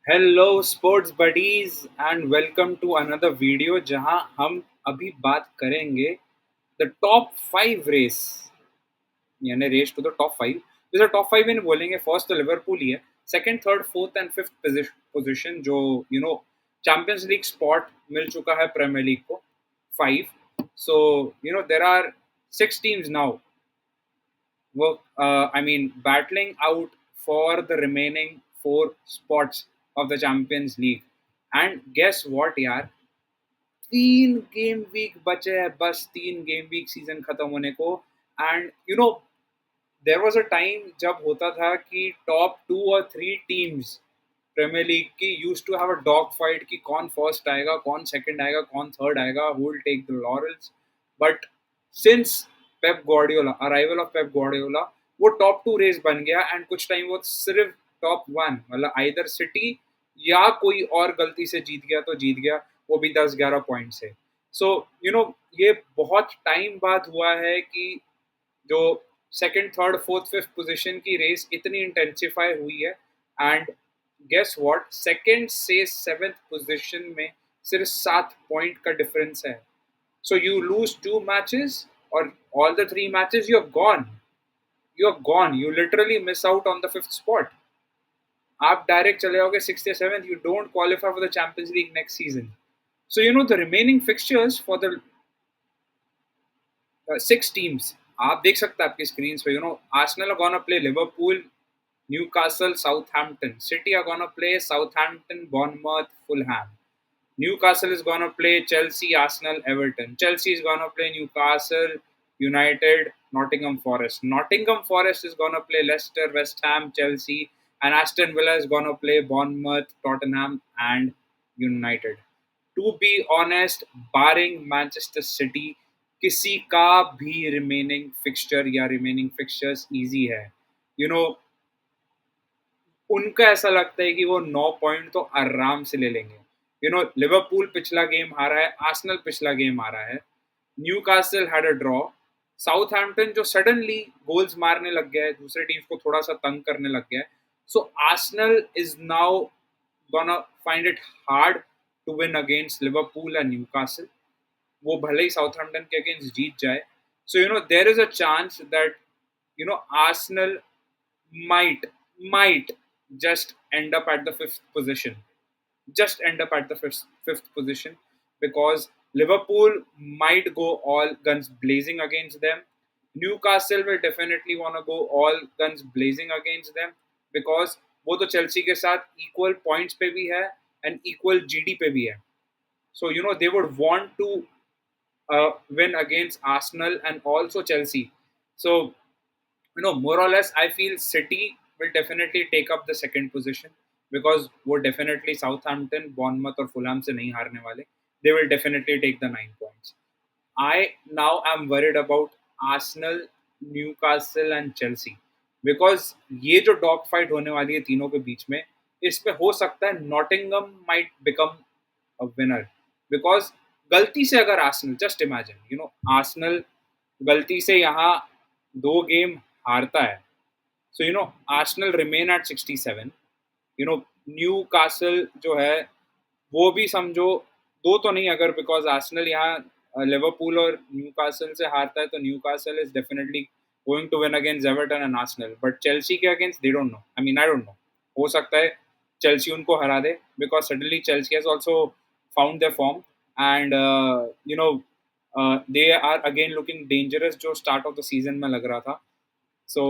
Hello sports buddies and welcome to another video जहां हम अभी बात करेंगे द टॉप 5 रेस यानी रेस टू द टॉप 5। जैसे टॉप 5 इन बोलेंगे, फर्स्ट तो लिवरपूल ही है। Second, third, fourth and fifth position जो चैंपियंस लीग स्पॉट मिल चुका है प्रीमियर लीग को 5। So there are 6 teams now battling out for the remaining 4 spots of the Champions League. And guess what, यार, 3 game week बचे हैं, बस 3 game week season खत्म होने को। And there was a time जब होता था कि टॉप 2 और 3 टीम्स प्रीमियर लीग की use to have a dog fight कि कौन फर्स्ट आएगा, कौन सेकंड आएगा, कौन थर्ड आएगा, who will take the laurels. But since Pep Guardiola, arrival of Pep Guardiola, वो टॉप 2 रेस बन गया। एंड कुछ टाइम वो सिर्फ टॉप 1, मतलब आइदर सिटी या कोई और गलती से जीत गया तो जीत गया, वो भी 10-11 पॉइंट से। सो ये बहुत टाइम बाद हुआ है कि जो second, third, fourth, fifth position की रेस इतनी इंटेंसिफाई हुई है। एंड गेस व्हाट, सेकंड से सेवेंथ पोजीशन में सिर्फ 7 पॉइंट का डिफरेंस है। सो यू लूज 2 मैचेस और all the 3 matches you are gone, you literally miss out on the fifth spot. आप डायरेक्ट चले जाओगे सिक्स या seventh, you don't qualify for the champions league next season. So the remaining fixtures for the 6 teams आप देख सकते हैं आपकी screen पे। Arsenal are gonna play Liverpool, Newcastle, Southampton. City are gonna play Southampton, Bournemouth, Fulham. Newcastle is gonna play Chelsea, Arsenal, Everton. Chelsea is gonna play Newcastle United, Nottingham Forest. Nottingham Forest is gonna play Leicester, West Ham, Chelsea, and Aston Villa is gonna play Bournemouth, Tottenham, and United. To be honest, barring Manchester City, किसी का भी remaining fixture या remaining fixtures easy है। You know उनका ऐसा लगता है कि वो 9 पॉइंट तो आराम से ले लेंगे। लिवरपूल पिछला गेम हारा है, आर्सेनल पिछला गेम हारा है, Newcastle had a draw, Southampton जो सडनली गोल्स मारने लग गया है, दूसरे टीम्स को थोड़ा सा तंग करने लग गया है। So Arsenal is now gonna find it hard to win against Liverpool and Newcastle. वो भले ही साउथहैम्पटन के अगेंस्ट जीत जाए। So there is a chance that Arsenal might just end up at the fifth position. Just end up at the fifth position because Liverpool might go all guns blazing against them. Newcastle will definitely want to go all guns blazing against them because वो तो Chelsea के साथ equal points पे भी है and equal GD पे भी है। So they would want to win against Arsenal and also Chelsea. So, more or less, I feel City will definitely take up the second position because वो definitely Southampton, Bournemouth और Fulham से नहीं हारने वाले. They will definitely take the 9 points. I now am worried about Arsenal, Newcastle and Chelsea because ये जो dog fight होने वाली है तीनों के बीच में, इस पे हो सकता है Nottingham might become a winner because गलती से अगर आर्सेनल, जस्ट इमेजिन, आर्सेनल गलती से यहाँ 2 गेम हारता है, so Arsenal remain at 67। Newcastle जो है वो भी समझो 2 तो नहीं, अगर बिकॉज आर्सेनल यहाँ लिवरपूल और न्यू कासल से हारता है तो Newcastle is definitely going to win against Everton and Arsenal. But Chelsea के against they don't know, I don't know, हो सकता है चेल्सी उनको हरा दे because suddenly Chelsea has also found their form and they are again looking dangerous जो start of the season में लग रहा था। सो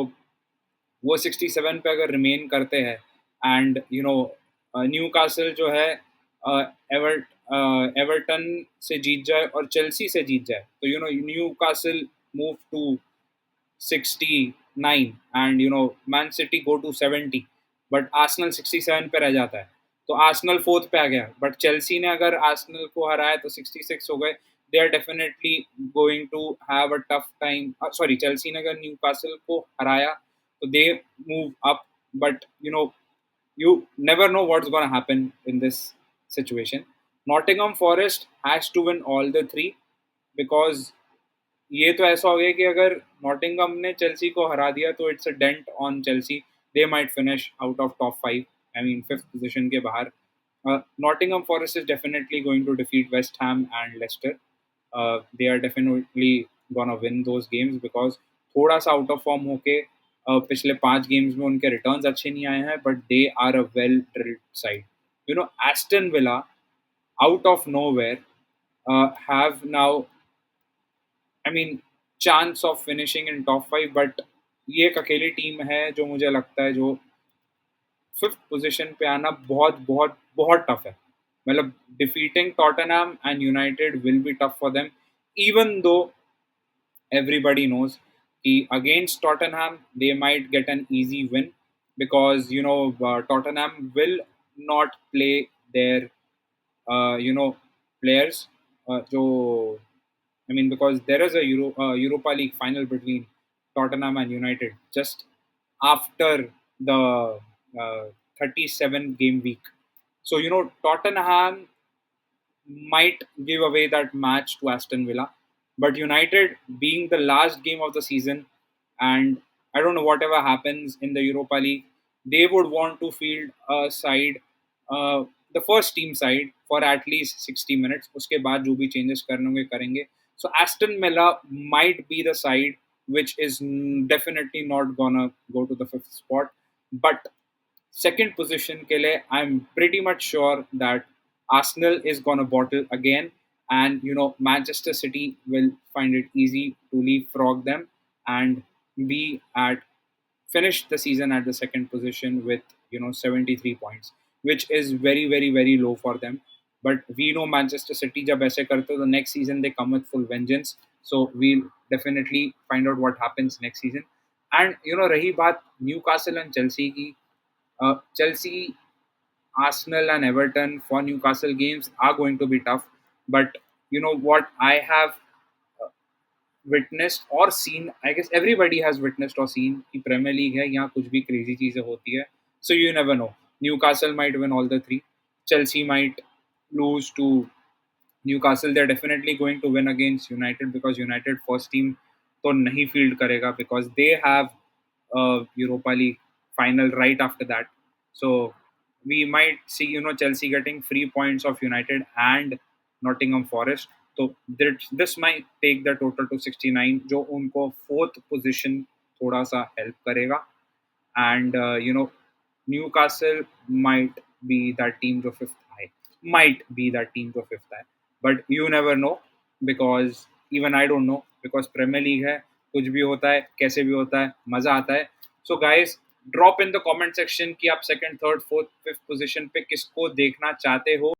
वो 67 पे अगर रिमेन करते हैं एंड न्यू कासल जो है एवर्टन से जीत जाए और चेल्सी से जीत जाए तो Newcastle move to 69 and Man City go to 70, but Arsenal 67 पे रह जाता है तो आर्सेनल फोर्थ पे आ गया। बट चेल्सी ने अगर आर्सेनल को हराया तो 66 हो गए। They are definitely going to have a tough time. Sorry, Chelsea ने अगर न्यूकासल को हराया तो they move up, but you never know what's going to happen in this situation. Nottingham Forest has to win all the 3 because ये तो ऐसा हो गया कि अगर नॉटिंगम ने चेल्सी को हरा दिया तो it's a dent on Chelsea, they might finish out of top 5 I mean fifth position के बाहर. Nottingham Forest is definitely going to defeat West Ham and Leicester. They are definitely gonna win those games because थोड़ा सा out of form होके पिछले 5 games में उनके returns अच्छे नहीं आए हैं, but they are a well drilled side. Aston Villa out of nowhere have now, I mean, chance of finishing in top 5, but ये एक अकेली टीम है जो मुझे लगता है जो फिफ्थ पोजीशन पे आना बहुत बहुत बहुत टफ है. मतलब defeating Tottenham and United will be tough for them, even though everybody knows कि against Tottenham they might get an easy win because Tottenham will not play their players. जो because there is a Europa League final between Tottenham and United just after the 37 game week. So Tottenham might give away that match to Aston Villa, but United being the last game of the season, and I don't know whatever happens in the Europa League, they would want to field a side, the first team side for at least 60 minutes. उसके बाद जो भी changes करने होंगे करेंगे. So Aston Villa might be the side which is definitely not gonna go to the fifth spot, but second position के लिए I'm pretty much sure that Arsenal is gonna bottle again, and Manchester City will find it easy to leapfrog them and be at finish the season at the second position with 73 points, which is very very very low for them. But we know Manchester City जब ऐसे करते हो the next season they come with full vengeance. So we'll definitely find out what happens next season. And रही बात Newcastle and Chelsea की, Chelsea, Arsenal, and Everton for Newcastle games are going to be tough. But you know what I have witnessed or seen, I guess everybody has witnessed or seen कि Premier League है, यहाँ कुछ भी crazy चीजें होती है. So you never know. Newcastle might win all the three. Chelsea might lose to Newcastle. They're definitely going to win against United because United first team तो नहीं field करेगा because they have Europa League final right after that. So we might see Chelsea getting 3 points of United and Nottingham Forest. So this might take the total to 69, जो उनको fourth position थोड़ा सा help करेगा. And Newcastle might be that team जो fifth आए, might be that team जो fifth आए, but you never know because even I don't know because Premier League है, कुछ भी होता है, कैसे भी होता है, मजा आता है. So guys, drop in the comment section कि आप second, third, fourth, fifth position पे किसको देखना चाहते हो.